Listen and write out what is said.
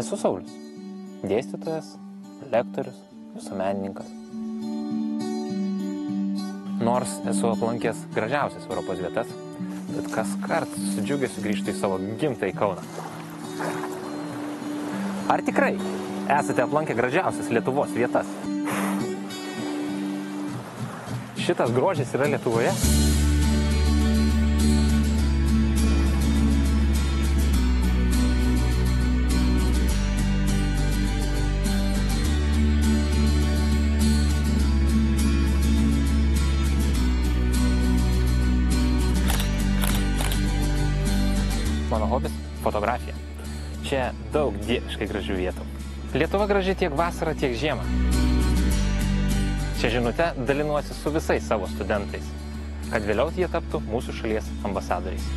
Esu Saulius, dėstytojas, lektorius, visuomenininkas. Nors esu aplankęs gražiausias Europos vietas, bet kas kart su džiugesiu grįžtu į savo gimtąjį Kauną. Ar tikrai esate aplankę gražiausias Lietuvos vietas? Šitas grožis yra Lietuvoje? Mano hobis – fotografija. Čia daug dieviškai gražių vietų. Lietuva graži tiek vasarą, tiek žiemą. Čia žinute dalinuosi su visais savo studentais, kad vėliau jie taptų mūsų šalies ambasadoriais.